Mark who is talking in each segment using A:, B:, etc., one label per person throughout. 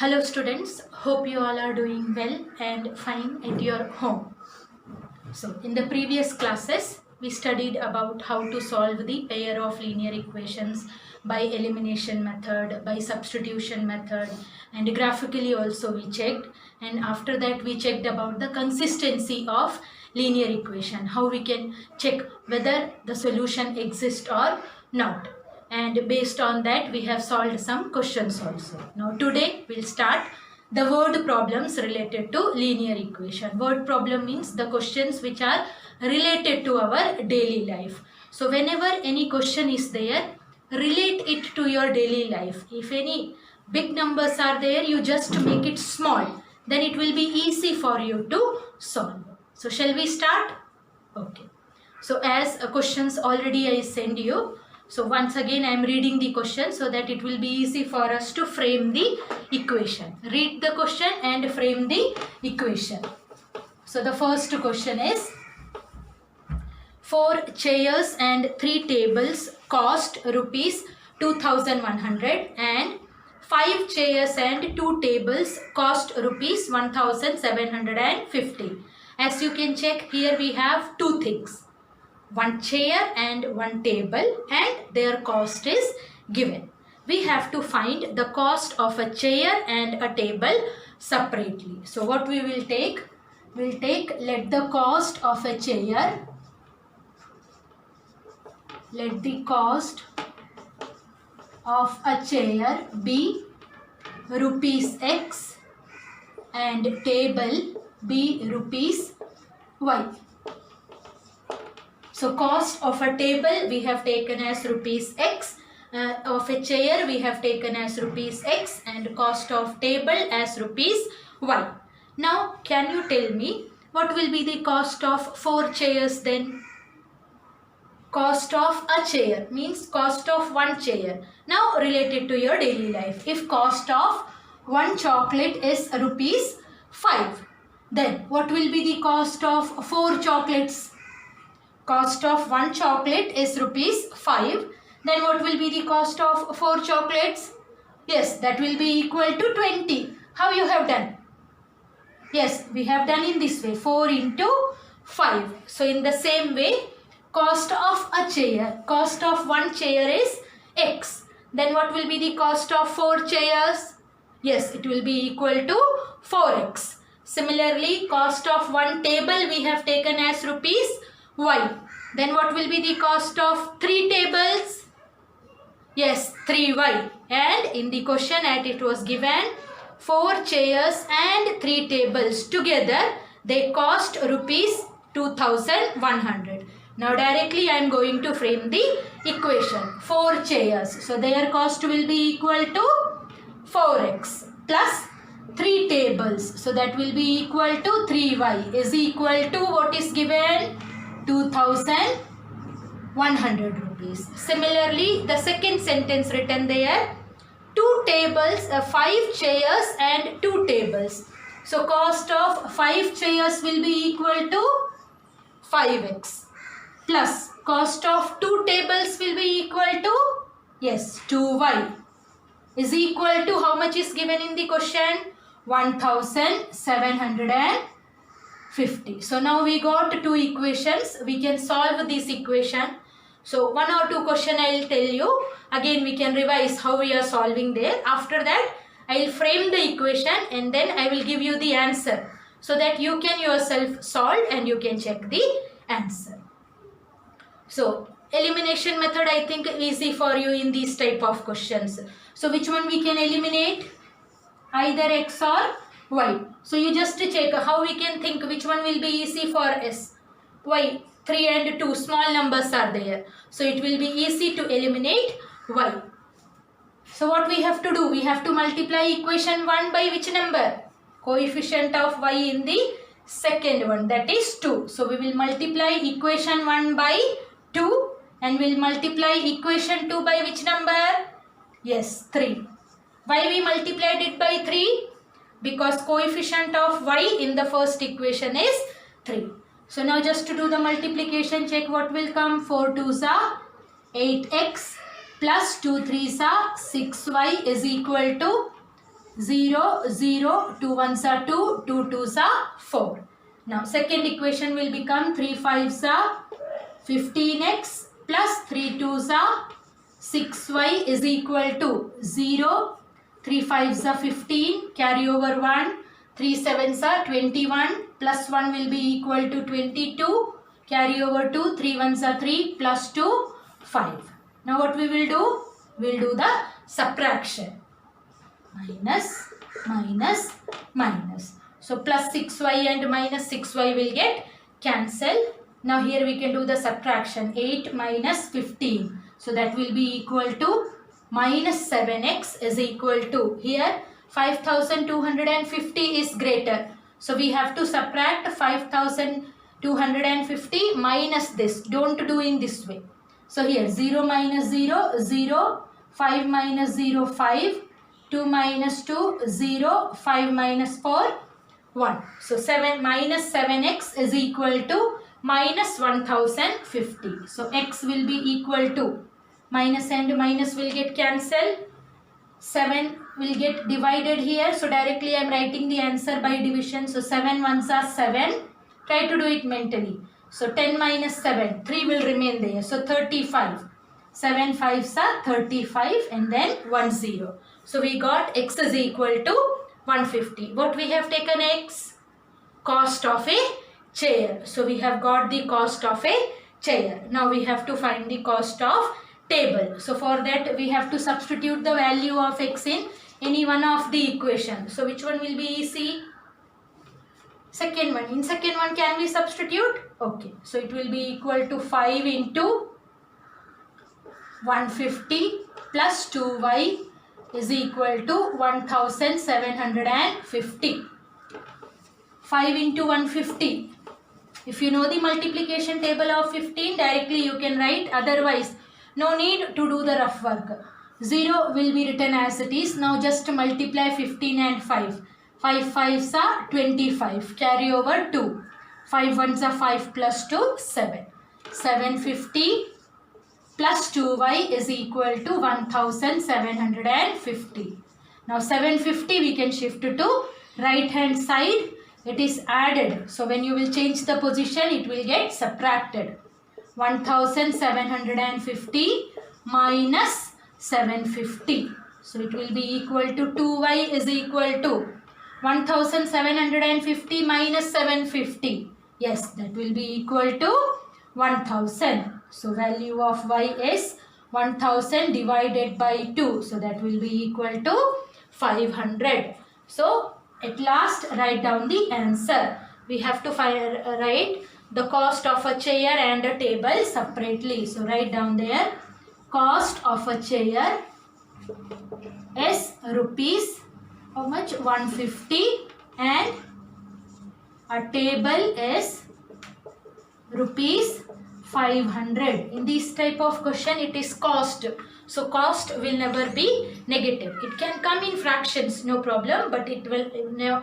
A: Hello students, hope you all are doing well and fine at your home. So in the previous classes, we studied about how to solve the pair of linear equations by elimination method, by substitution method, and graphically also we checked. And after that we checked about the consistency of linear equation, how we can check whether the solution exists or not. And based on that we have solved some questions also. Now today we'll start the word problems related to linear equation. Word problem means the questions which are related to our daily life. So whenever any question is there, relate it to your daily life. If any big numbers are there, you just make it small. Then it will be easy for you to solve. So shall we start? Okay. So as questions already I send you. So once again I am reading the question so that it will be easy for us to frame the equation. Read the question and frame the equation. So the first question is 4 chairs and 3 tables cost rupees 2100 and 5 chairs and 2 tables cost rupees 1750. As you can check, here we have two things. One chair and one table and their cost is given. We have to find the cost of a chair and a table separately. So what we will take? We'll take let the cost of a chair, let the cost of a chair be rupees X and table be rupees Y. So cost of a table we have taken as rupees X, of a chair we have taken as rupees X and cost of table as rupees Y. Now can you tell me what will be the cost of 4 chairs then? Cost of a chair means cost of one chair. Now related to your daily life. If cost of one chocolate is rupees 5, then what will be the cost of 4 chocolates? Cost of one chocolate is rupees 5. Then what will be the cost of 4 chocolates? Yes, that will be equal to 20. How you have done? Yes, we have done in this way. 4 into 5. So in the same way, cost of a chair, cost of one chair is X. Then what will be the cost of 4 chairs? Yes, it will be equal to 4X. Similarly, cost of one table we have taken as rupees Y. Then what will be the cost of 3 tables? Yes, 3Y. And in the question as it was given, 4 chairs and 3 tables together, they cost rupees 2100. Now directly I am going to frame the equation. 4 chairs. So their cost will be equal to 4x plus 3 tables. So that will be equal to 3y is equal to what is given? 2100 rupees. Similarly, the second sentence written there, 2 tables, 5 chairs and 2 tables. So cost of 5 chairs will be equal to 5x plus cost of 2 tables will be equal to, yes, 2y is equal to how much is given in the question? 1750. So now we got 2 equations. We can solve this equation. So 1 or 2 question I will tell you. Again we can revise how we are solving there. After that I will frame the equation and then I will give you the answer so that you can yourself solve and you can check the answer. So elimination method I think easy for you in these type of questions. So which one we can eliminate? Either X or Y. So you just check how we can think which one will be easy for us. Y, 3 and 2 small numbers are there. So it will be easy to eliminate Y. So what we have to do? We have to multiply equation 1 by which number? Coefficient of Y in the second one, that is 2. So we will multiply equation 1 by 2 and we'll multiply equation 2 by which number? Yes, 3. Why we multiplied it by 3? Because coefficient of y in the first equation is 3. So now just to do the multiplication, check what will come. 4 2s are 8x plus 2 3s are 6y is equal to 0, 0, 2 ones are 2, 2 twos are 4. Now second equation will become 3 fives are 15x plus 3 twos are 6y is equal to 0, 3 fives are 15, carry over 1, 3 sevens are 21, plus 1 will be equal to 22, carry over 2, 3 ones are 3, plus 2, 5. Now what we will do? We will do the subtraction. Minus, minus, minus. So plus 6y and minus 6y will get cancelled. Now here we can do the subtraction. 8 minus 15. So that will be equal to minus 7x is equal to, here 5250 is greater. So we have to subtract 5250 minus this. Don't do in this way. So here 0 minus 0, 0, 5 minus 0, 5, 2 minus 2, 0, 5 minus 4, 1. So 7 minus 7x is equal to minus 1050. So x will be equal to, minus and minus will get cancelled. 7 will get divided here. So directly I am writing the answer by division. So 7 ones are 7. Try to do it mentally. So 10 minus 7, 3 will remain there. So 35. 7 fives are 35 and then 1 0. So we got x is equal to 150. What we have taken x? Cost of a chair. So we have got the cost of a chair. Now we have to find the cost of table. So for that we have to substitute the value of x in any one of the equations. So which one will be easy? Second one. In second one can we substitute? Okay. So it will be equal to 5 into 150 plus 2y is equal to 1750. 5 into 150. If you know the multiplication table of 15, directly you can write. Otherwise, no need to do the rough work. 0 will be written as it is. Now just multiply 15 and 5. 5 fives are 25. Carry over 2. 5 ones are 5 plus 2, 7. 750 plus 2y is equal to 1750. Now 750 we can shift to right hand side. It is added. So when you will change the position, it will get subtracted. 1750 minus 750. So it will be equal to 2y is equal to 1750 minus 750. Yes, that will be equal to 1000. So value of y is 1000 divided by 2. So that will be equal to 500. So at last write down the answer. We have to write the cost of a chair and a table separately. So write down there. Cost of a chair is rupees, how much? 150, and a table is rupees 500. In this type of question it is cost. So cost will never be negative. It can come in fractions, no problem, but it will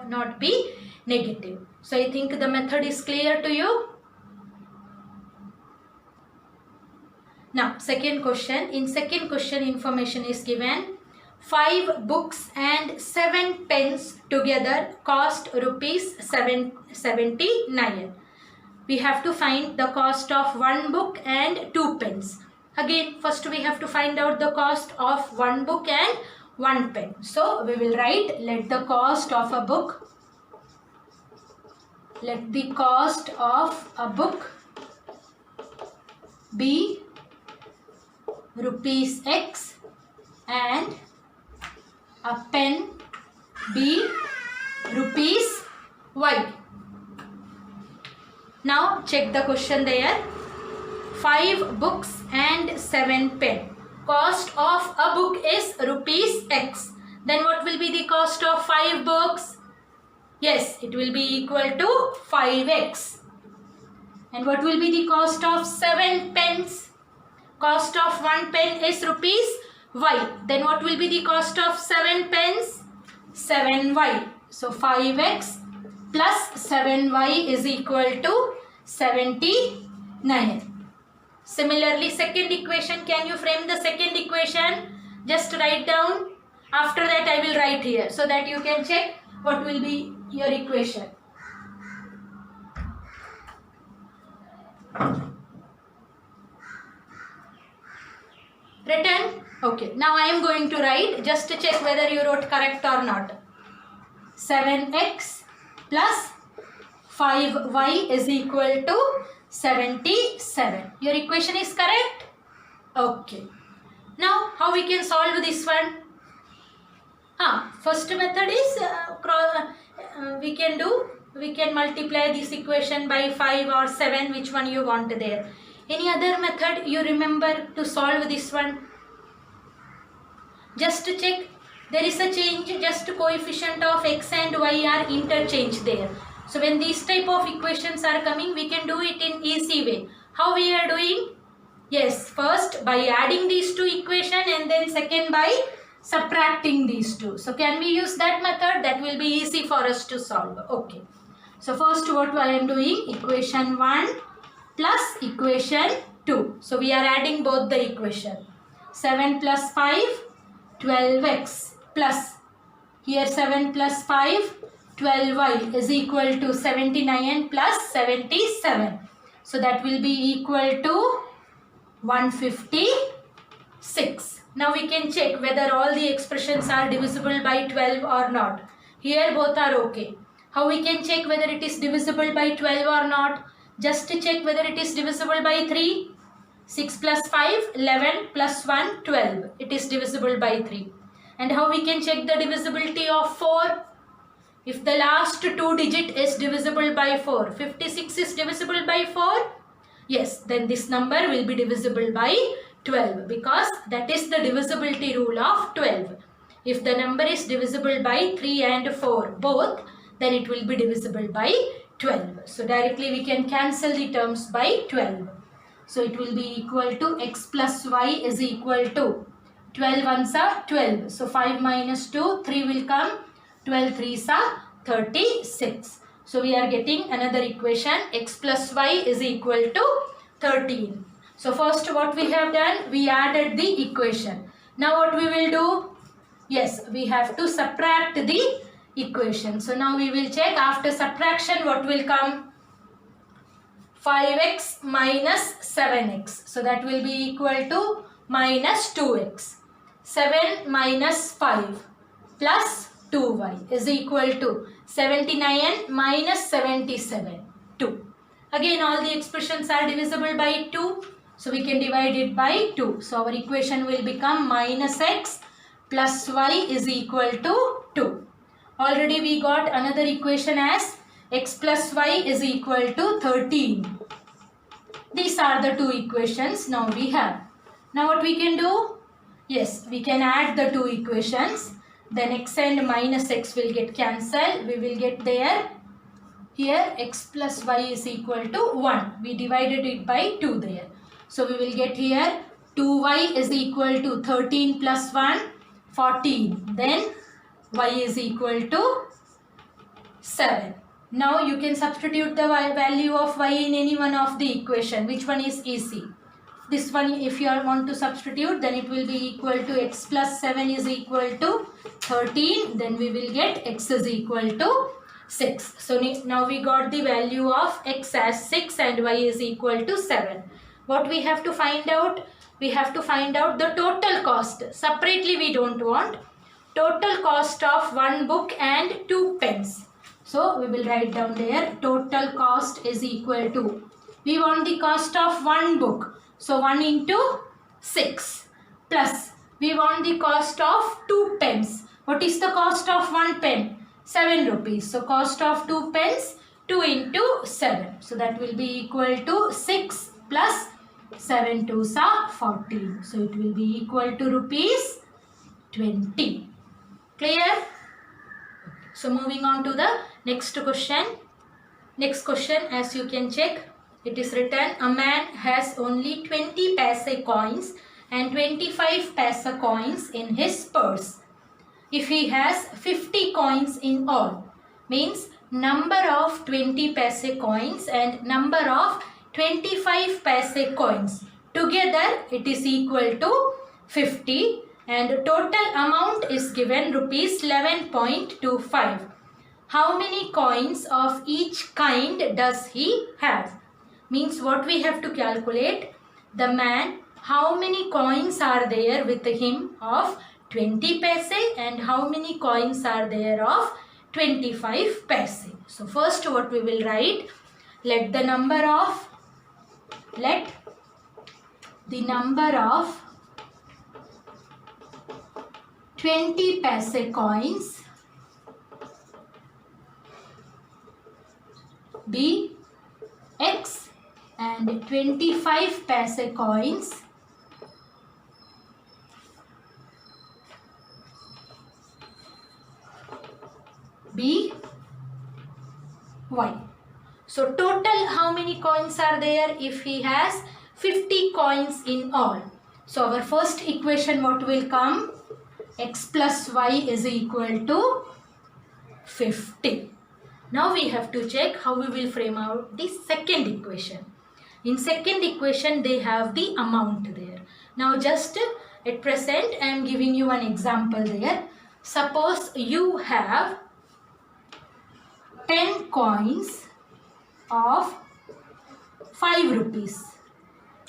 A: not be negative. So I think the method is clear to you. Now second question. In second question information is given. 5 books and 7 pens together cost rupees 779. We have to find the cost of 1 book and 2 pens. Again, first we have to find out the cost of 1 book and 1 pen. So we will write, let the cost of a book, let the cost of a book be rupees X and a pen be rupees Y. Now check the question there. 5 books and 7 pen. Cost of a book is rupees X. Then what will be the cost of 5 books? Yes, it will be equal to 5x. And what will be the cost of 7 pens? Cost of 1 pen is rupees Y. Then what will be the cost of 7 pens? 7y. So 5x plus 7y is equal to 79. Similarly, second equation, can you frame the second equation? Just write down. After that I will write here so that you can check what will be your equation. Written? Okay. Now I am going to write just to check whether you wrote correct or not. 7x plus 5y is equal to 77. Your equation is correct? Okay. Now how we can solve this one? First method is we can multiply this equation by 5 or 7, which one you want there. Any other method you remember to solve this one? Just to check, there is a change, just coefficient of x and y are interchanged there. So when these type of equations are coming, we can do it in easy way. How we are doing? Yes, first by adding these two equation and then second by subtracting these two. So can we use that method? That will be easy for us to solve. Okay. So first what I am doing, equation 1 plus equation 2. So we are adding both the equation. 7 plus 5, 12x plus, here 7 plus 5, 12y is equal to 79 plus 77. So that will be equal to 156. Now we can check whether all the expressions are divisible by 12 or not. Here both are okay. How we can check whether it is divisible by 12 or not? Just to check whether it is divisible by 3. 6 plus 5, 11 plus 1, 12. It is divisible by 3. And how we can check the divisibility of 4? If the last two digit is divisible by 4, 56 is divisible by 4? Yes, then this number will be divisible by 12 because that is the divisibility rule of 12. If the number is divisible by 3 and 4 both, then it will be divisible by 12. So directly we can cancel the terms by 12. So it will be equal to x plus y is equal to 12 ones are 12. So 5 minus 2, 3 will come. 12 threes are 36. So we are getting another equation, x plus y is equal to 13. So first what we have done, we added the equation. Now what we will do? Yes, we have to subtract the equation. So now we will check after subtraction what will come. 5x minus 7x. So that will be equal to minus 2x. 7 minus 5 plus 2y is equal to 79 minus 77, 2. Again all the expressions are divisible by 2. So we can divide it by 2. So our equation will become minus x plus y is equal to 2. Already we got another equation as x plus y is equal to 13. These are the two equations now we have. Now what we can do? Yes, we can add the two equations. Then x and minus x will get cancelled. We will get there. Here x plus y is equal to 1. We divided it by 2 there. So we will get here 2y is equal to 13 plus 1, 14. Then y is equal to 7. Now you can substitute the value of y in any one of the equation. Which one is easy? This one, if you want to substitute, then it will be equal to x plus 7 is equal to 13. Then we will get x is equal to 6. So now we got the value of x as 6 and y is equal to 7. What we have to find out? We have to find out the total cost. Separately we don't want. Total cost of one book and 2 pens. So we will write down there total cost is equal to, we want the cost of one book. So 1 into 6 plus we want the cost of 2 pens. What is the cost of 1 pen? 7 rupees. So cost of 2 pens 2 into 7. So that will be equal to 6 plus 7 2s are 14. So it will be equal to rupees 20. Clear? So moving on to the next question. Next question, as you can check, it is written, a man has only 20 paise coins and 25 paise coins in his purse. If he has 50 coins in all, means number of 20 paise coins and number of 25 paise coins. Together it is equal to 50. and total amount is given rupees 11.25. How many coins of each kind does he have? Means what we have to calculate, the man, how many coins are there with him of 20 paise and how many coins are there of 25 paise. So first what we will write, let the number of 20 paise coins be X and 25 paise coins be Y. So total how many coins are there? If he has 50 coins in all. So our first equation what will come? X plus Y is equal to 50. Now we have to check how we will frame out the second equation. In second equation they have the amount there. Now just at present I am giving you an example there. Suppose you have 10 coins of 5 rupees.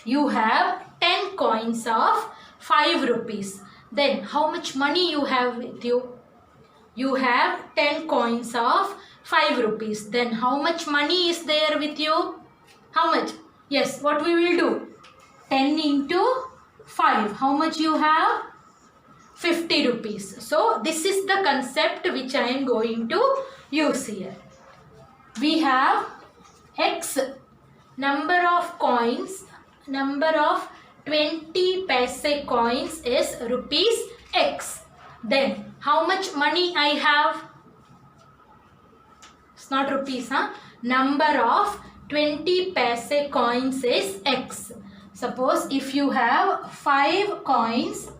A: You have 10 coins of 5 rupees. Then how much money you have with you? You have 10 coins of 5 rupees. Then how much money is there with you? How much? Yes, what we will do? 10 into 5. How much you have? 50 rupees. So this is the concept which I am going to use here. We have X number of coins, number of 20 paise coins is rupees X. Then how much money I have? It's not rupees, huh? Number of 20 paise coins is X. Suppose if you have 5 coins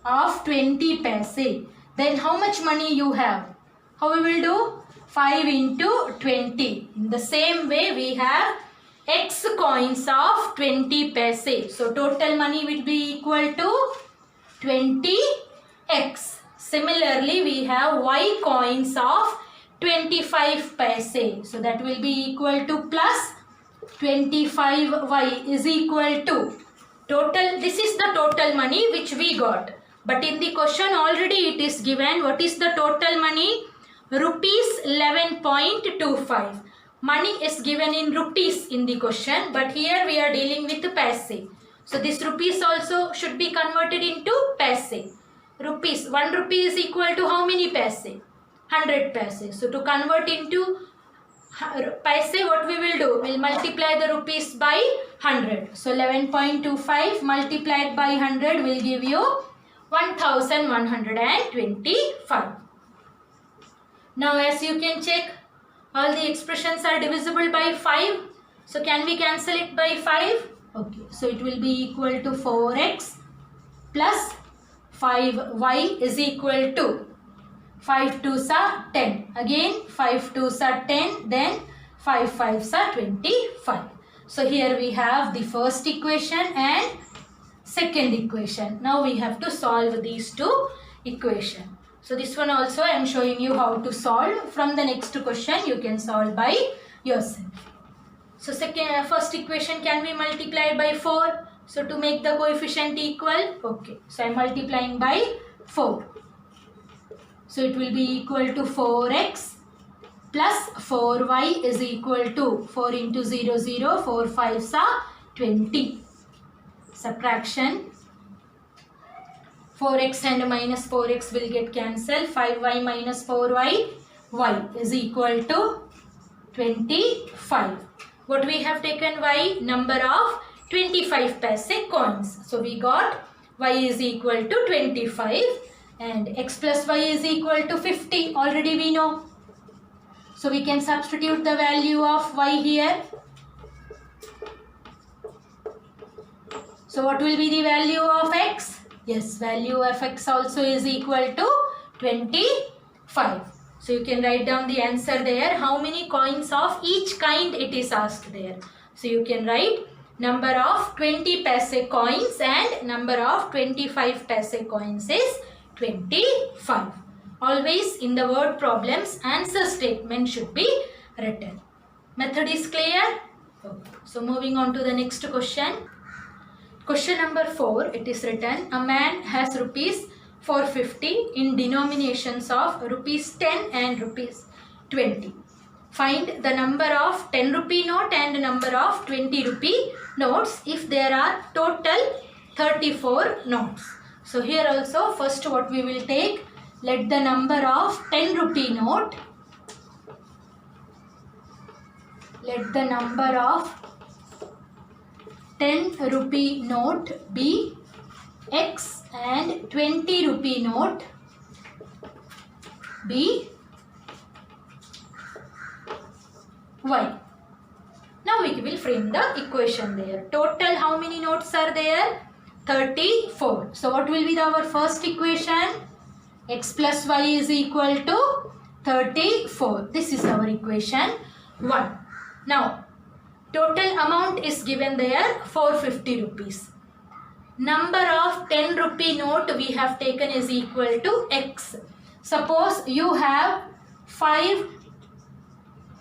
A: of 20 paise, then how much money you have? How we will do? 5 into 20. In the same way we have X coins of 20 paise. So total money will be equal to 20X. Similarly we have Y coins of 25 paise. So that will be equal to plus 25Y is equal to total. This is the total money which we got. But in the question already it is given. What is the total money? Rupees 11.25. Money is given in rupees in the question, but here we are dealing with paise. So this rupees also should be converted into paise. Rupees, 1 rupee is equal to how many paise? 100 paise. So to convert into paise, what we will do? We'll multiply the rupees by 100. So 11.25 multiplied by 100 will give you 1125. Now as you can check, all the expressions are divisible by 5. So can we cancel it by 5? Okay. So it will be equal to 4x plus 5y is equal to 5 2s are 10. Again 5 2s are 10. Then 5 5s are 25. So here we have the first equation and second equation. Now we have to solve these two equations. So this one also I am showing you how to solve. From the next question you can solve by yourself. So first equation can be multiplied by 4. So to make the coefficient equal, okay. So I am multiplying by 4. So it will be equal to 4x plus 4y is equal to 4 into 0 0, 4 5s are 20. Subtraction. 4x and minus 4x will get cancelled. 5y minus 4y, y is equal to 25. What we have taken y? Number of 25 paise coins. So we got y is equal to 25 and x plus y is equal to 50. Already we know. So we can substitute the value of y here. So what will be the value of x? Yes, value of x also is equal to 25. So you can write down the answer there. How many coins of each kind it is asked there. So you can write number of 20 paise coins and number of 25 paise coins is 25. Always in the word problems, answer statement should be written. Method is clear? Okay. So moving on to the next question. Question number 4, it is written, a man has rupees 450 in denominations of rupees 10 and rupees 20. Find the number of 10 rupee note and number of 20 rupee notes if there are total 34 notes. So here also first what we will take, let the number of 10 rupee note, let the number of 10 rupee note be X and 20 rupee note be Y. Now we will frame the equation there. Total how many notes are there? 34. So what will be our first equation? X plus Y is equal to 34. This is our equation 1. Now total amount is given there 450 rupees. Number of 10 rupee note we have taken is equal to X. Suppose you have 5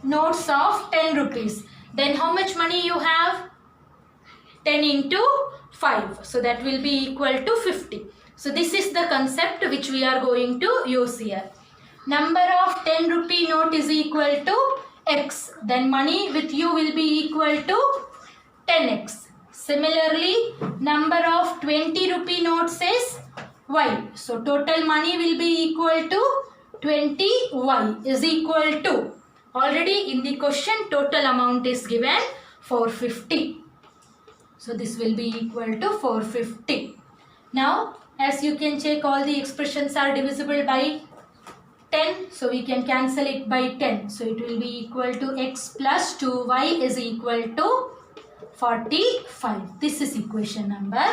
A: notes of 10 rupees. Then how much money you have? 10 into 5. So that will be equal to 50. So this is the concept which we are going to use here. Number of 10 rupee note is equal to X. Then money with you will be equal to 10X. Similarly, number of 20 rupee notes is Y. So total money will be equal to 20Y is equal to. Already in the question total amount is given 450. So this will be equal to 450. Now as you can check, all the expressions are divisible by 10. So we can cancel it by 10. So it will be equal to X plus 2Y is equal to 45. This is equation number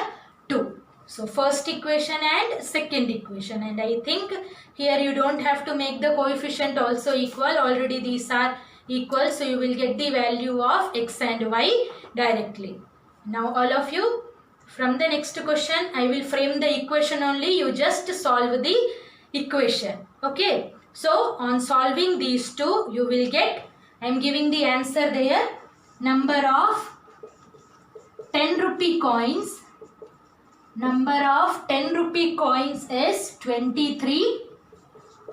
A: 2. So first equation and second equation, and I think here you don't have to make the coefficient also equal. Already these are equal, so you will get the value of X and Y directly. Now all of you, from the next question I will frame the equation only. You just solve the equation. Okay. So on solving these two you will get, I am giving the answer there. Number of 10 rupee coins. Number of 10 rupee coins is 23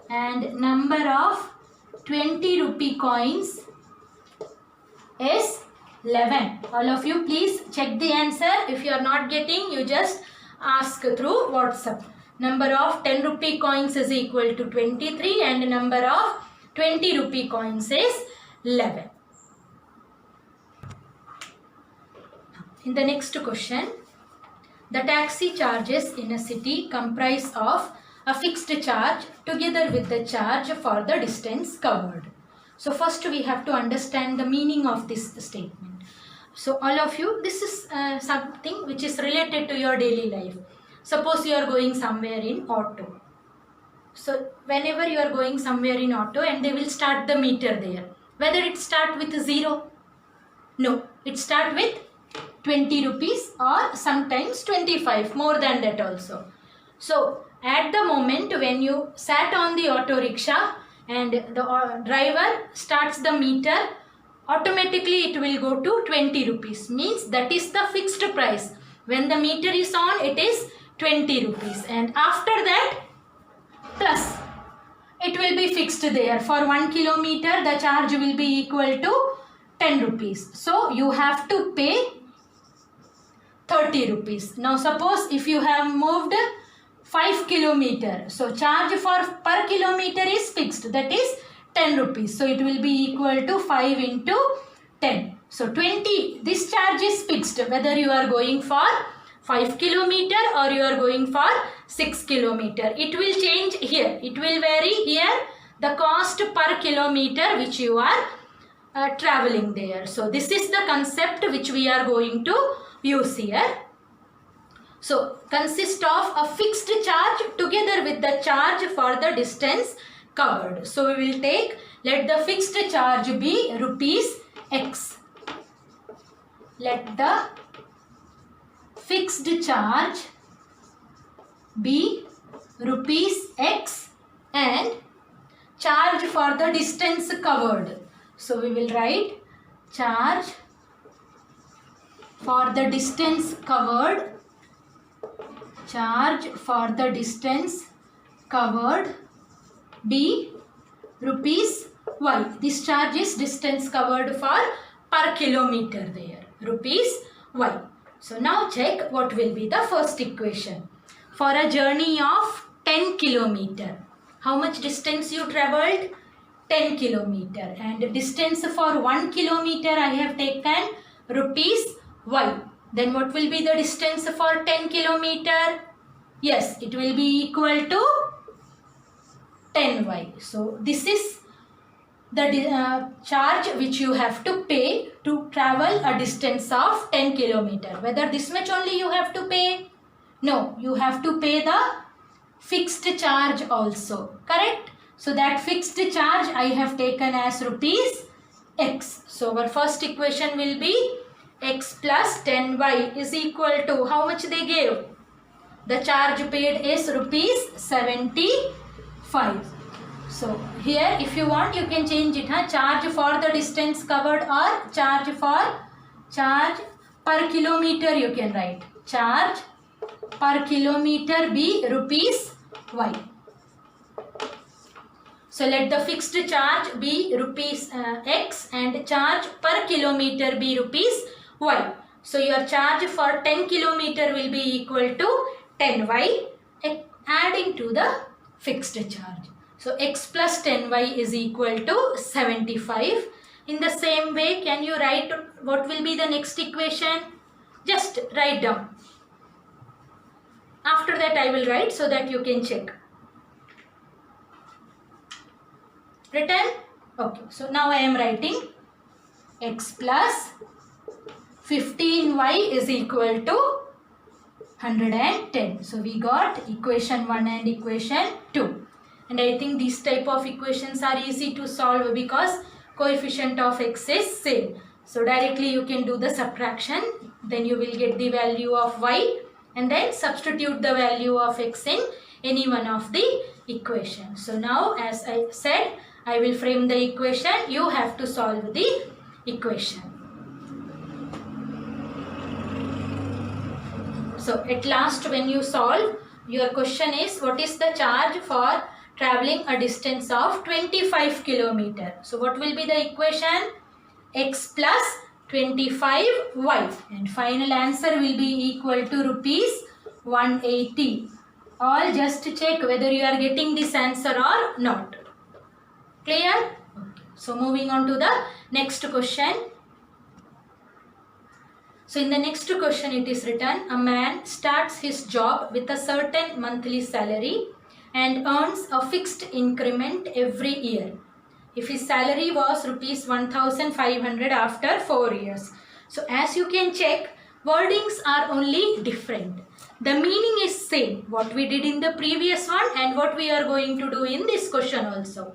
A: and number of 20 rupee coins is 11. All of you please check the answer. If you are not getting, you just ask through WhatsApp. Number of 10 rupee coins is equal to 23 and number of 20 rupee coins is 11. In the next question, the taxi charges in a city comprise of a fixed charge together with the charge for the distance covered. So first we have to understand the meaning of this statement. So all of you, this is something which is related to your daily life. Suppose you are going somewhere in auto. So whenever you are going somewhere in auto and they will start the meter there. Whether it start with 0? No, it start with 20 rupees or sometimes 25, more than that also. So at the moment when you sat on the auto rickshaw and the driver starts the meter, automatically it will go to 20 rupees. Means that is the fixed price. When the meter is on, it is 20 rupees. And after that, plus it will be fixed there. For 1 kilometer, the charge will be equal to 10 rupees. So you have to pay 30 rupees. Now suppose if you have moved 5 kilometers, so charge for per kilometer is fixed, that is 10 rupees. So it will be equal to 5 into 10. So 20, this charge is fixed whether you are going for 5 kilometer or you are going for 6 kilometer. It will change here. It will vary here the cost per kilometer which you are traveling there. So this is the concept which we are going to use here. So consist of a fixed charge together with the charge for the distance covered. So we will take, let the fixed charge be rupees X. let the fixed charge be rupees X and charge for the distance covered. So we will write charge for the distance covered, charge for the distance covered be rupees Y. This charge is distance covered for per kilometer there, rupees Y. So now check what will be the first equation. For a journey of 10 kilometer, how much distance you traveled? 10 kilometer, and distance for 1 kilometer I have taken rupees Y. Then what will be the distance for 10 kilometer? Yes, it will be equal to 10Y. So this is the charge which you have to pay to travel a distance of 10 kilometer. Whether this much only you have to pay? No, you have to pay the fixed charge also, correct? So that fixed charge I have taken as rupees X. So our first equation will be X plus 10Y is equal to, how much they gave? The charge paid is rupees 75. So here if you want you can change it, charge for the distance covered or charge per kilometer you can write. Charge per kilometer be rupees Y. So let the fixed charge be rupees X and charge per kilometer be rupees Y. So your charge for 10 kilometer will be equal to 10Y adding to the fixed charge. So X plus 10Y is equal to 75. In the same way, can you write what will be the next equation? Just write down. After that I will write so that you can check. Written? Okay. So now I am writing X plus 15Y is equal to 110. So we got equation 1 and equation 2. And I think these type of equations are easy to solve because coefficient of X is same. So directly you can do the subtraction. Then you will get the value of Y and then substitute the value of X in any one of the equations. So now as I said, I will frame the equation. You have to solve the equation. So at last when you solve, your question is what is the charge for traveling a distance of 25 kilometer. So what will be the equation? X plus 25Y and final answer will be equal to rupees 180. All just check whether you are getting this answer or not. Clear? Okay. So moving on to the next question. So in the next question it is written, a man starts his job with a certain monthly salary and earns a fixed increment every year. If his salary was rupees 1500 after 4 years. So as you can check, wordings are only different. The meaning is same, what we did in the previous one and what we are going to do in this question also.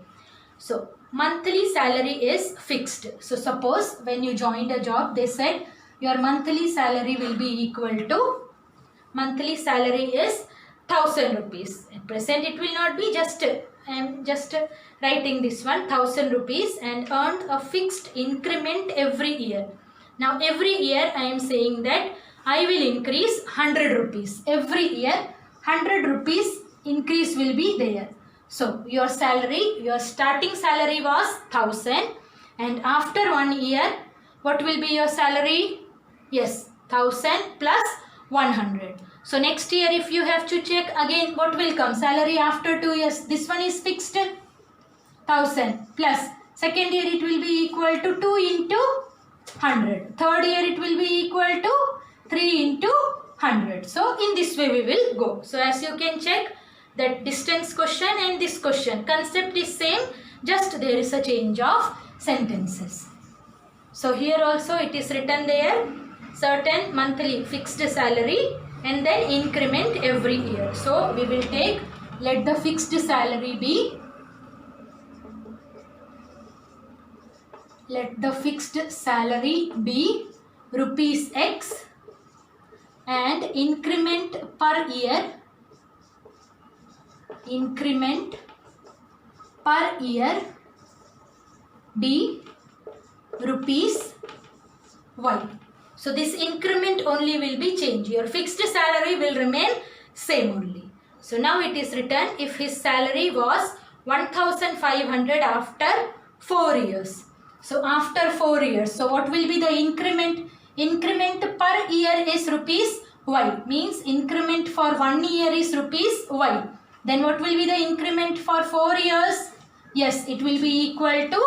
A: So monthly salary is fixed. So suppose when you joined a job, they said your monthly salary will be equal to, monthly salary is 1000 rupees. At present it will not be, I am just writing this one, 1000 rupees and earned a fixed increment every year. Now every year I am saying that I will increase 100 rupees. Every year 100 rupees increase will be there. So your salary, your starting salary was 1000 and after 1 year what will be your salary? Yes, 1000 plus 100. So next year if you have to check again what will come? Salary after 2 years. This one is fixed 1000 plus second year it will be equal to 2 into 100. Third year it will be equal to 3 into 100. So in this way we will go. So as you can check that distance question and this question concept is same, just there is a change of sentences. So here also it is written there certain monthly fixed salary and then increment every year. So we will take, let the fixed salary be, let the fixed salary be rupees X and increment per year be rupees Y. So this increment only will be changed. Your fixed salary will remain same only. So now it is written if his salary was 1500 after 4 years. So after 4 years, so what will be the increment? Increment per year is rupees Y. Means increment for 1 year is rupees Y. Then what will be the increment for 4 years? Yes, it will be equal to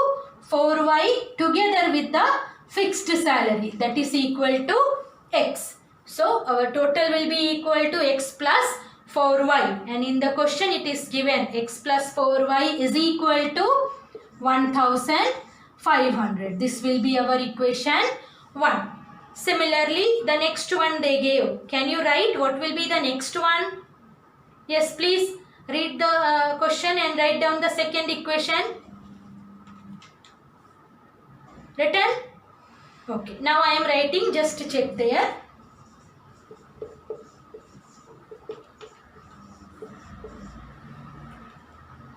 A: 4Y together with the fixed salary, that is equal to X. So our total will be equal to X plus 4Y, and in the question it is given X plus 4Y is equal to 1500. This will be our equation 1. Similarly, the next one they gave. Can you write what will be the next one? Yes, please read the question and write down the second equation. Written? Okay. Now I am writing, just check there.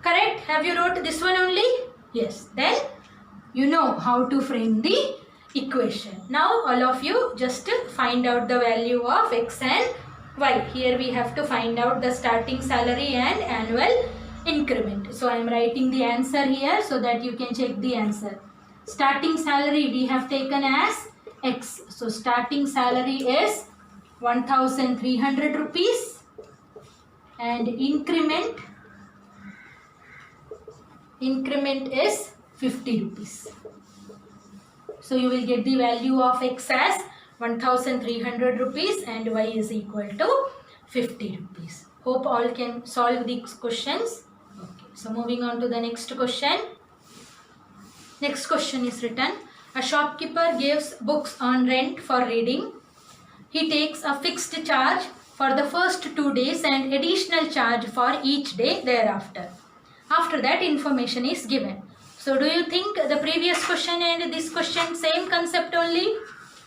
A: Correct? Have you wrote this one only? Yes. Then you know how to frame the equation. Now all of you just find out the value of X and Y. Here we have to find out the starting salary and annual increment. So I am writing the answer here so that you can check the answer. Starting salary we have taken as X. So starting salary is 1300 rupees and increment is 50 rupees. So you will get the value of X as 1300 rupees and Y is equal to 50 rupees. Hope all can solve these questions. Okay. So moving on to the next question. Next question is written. A shopkeeper gives books on rent for reading. He takes a fixed charge for the first 2 days and additional charge for each day thereafter. After that, information is given. So do you think the previous question and this question same concept only?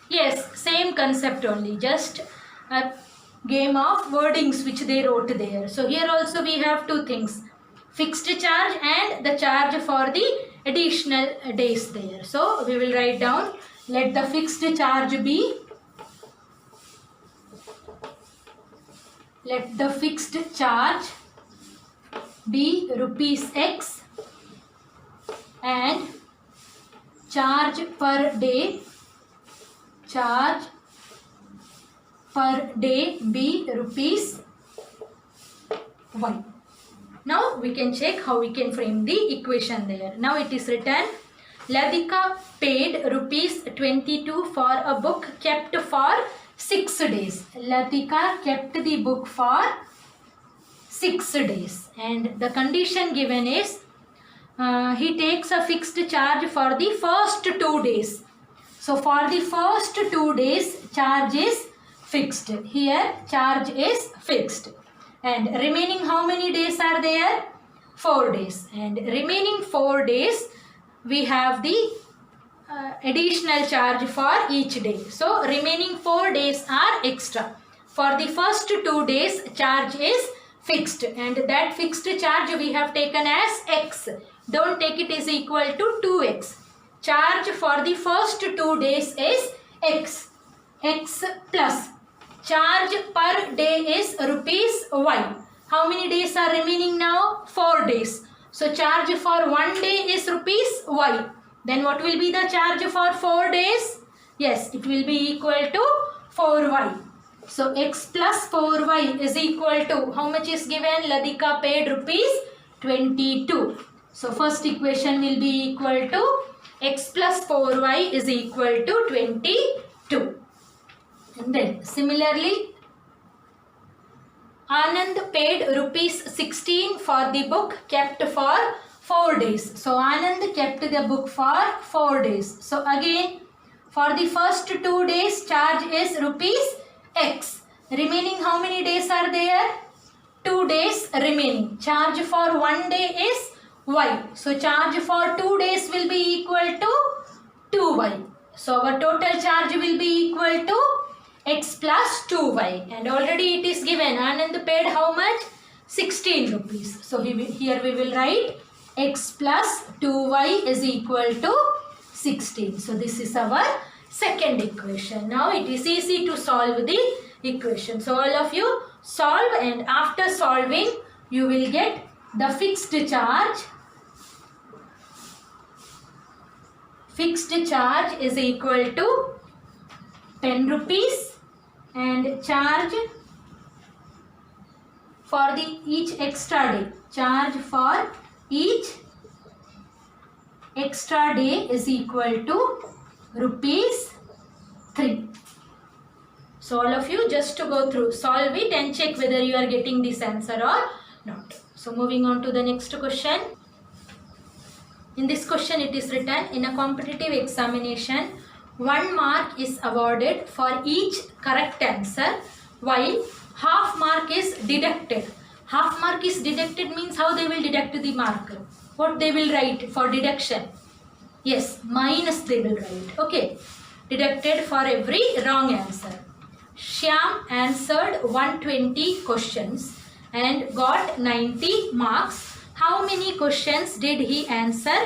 A: Yes, same concept only. Just a game of wordings which they wrote there. So here also we have two things. Fixed charge and the charge for the additional days there. So we will write down, let the fixed charge be, rupees X and charge per day be rupees Y. Now we can check how we can frame the equation there. Now it is written, Ladika paid rupees 22 for a book kept for 6 days. Ladika kept the book for 6 days and the condition given is he takes a fixed charge for the first 2 days. So for the first 2 days charge is fixed. Here charge is fixed. And remaining how many days are there? 4 days. And remaining 4 days we have the additional charge for each day. So remaining 4 days are extra. For the first 2 days charge is fixed and that fixed charge we have taken as X. Don't take it is equal to 2X. Charge for the first 2 days is X. X plus charge per day is rupees Y. How many days are remaining now? 4 days. So charge for 1 day is rupees Y. Then what will be the charge for 4 days? Yes, it will be equal to 4Y. So X plus 4Y is equal to, how much is given? Ladika paid rupees 22. So first equation will be equal to X plus 4Y is equal to 22. And then similarly, Anand paid rupees 16 for the book kept for 4 days. So Anand kept the book for 4 days. So again, for the first 2 days charge is rupees X. Remaining how many days are there? 2 days remaining. Charge for 1 day is Y. So charge for 2 days will be equal to 2Y. So our total charge will be equal to x plus 2y, and already it is given. Anand paid how much? 16 rupees. So here we will write x plus 2y is equal to 16. So this is our second equation. Now it is easy to solve the equation. So all of you solve, and after solving you will get the fixed charge. Fixed charge is equal to 10 rupees, and charge for the each extra day. Charge for each extra day is equal to rupees 3. So all of you just to go through, solve it and check whether you are getting this answer or not. So moving on to the next question. In this question it is written, in a competitive examination, 1 mark is awarded for each correct answer while half mark is deducted. Half mark is deducted means how they will deduct the mark? What they will write for deduction? Yes, minus they will write. Okay. Deducted for every wrong answer. Shyam answered 120 questions and got 90 marks. How many questions did he answer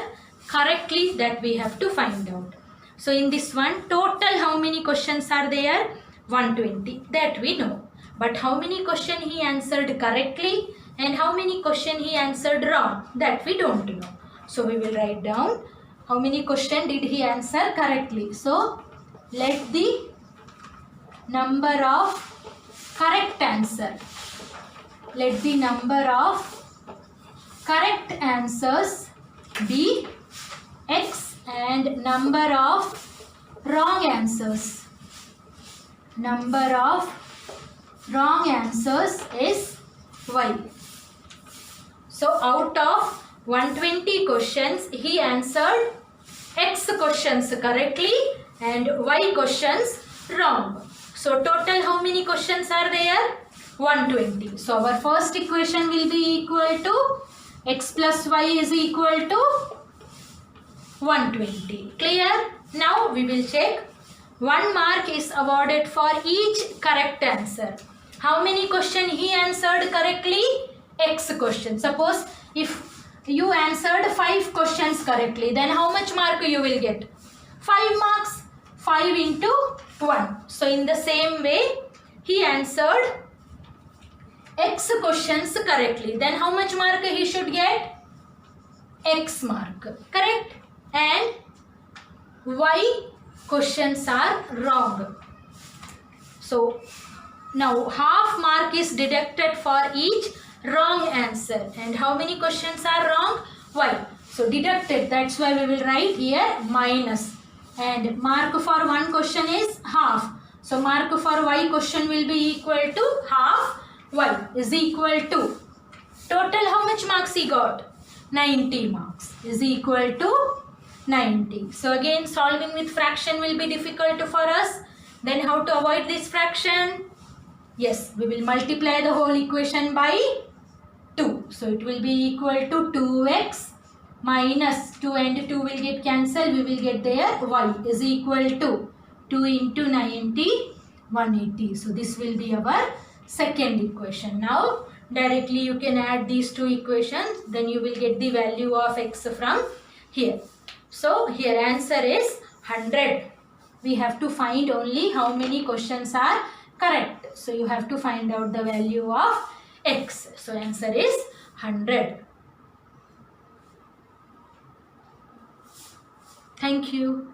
A: correctly? That we have to find out. So in this one, total how many questions are there? 120. That we know. But how many questions he answered correctly and how many questions he answered wrong? That we don't know. So we will write down how many questions did he answer correctly. So let the number of correct answer. Let the number of correct answers be x and number of wrong answers. Number of wrong answers is y. So out of 120 questions, he answered x questions correctly and y questions wrong. So total how many questions are there? 120. So our first equation will be equal to x plus y is equal to 120. Clear? Now we will check. 1 mark is awarded for each correct answer. How many questions he answered correctly? X question. Suppose if you answered 5 questions correctly, then how much mark you will get? 5 marks. 5 into 1. So in the same way, he answered X questions correctly. Then how much mark he should get? X mark. Correct? And Y questions are wrong. So now half mark is deducted for each wrong answer. And how many questions are wrong? Y. So deducted. That's why we will write here minus. And mark for one question is half. So mark for Y question will be equal to half. Y is equal to total how much marks he got? 90 marks is equal to 90. So again solving with fraction will be difficult for us. Then how to avoid this fraction? Yes, we will multiply the whole equation by 2. So it will be equal to 2x minus 2 and 2 will get cancelled. We will get there y is equal to 2 into 90, 180. So this will be our second equation. Now directly you can add these two equations, then you will get the value of x from here. So here answer is 100. We have to find only how many questions are correct. So you have to find out the value of x. So answer is 100. Thank you.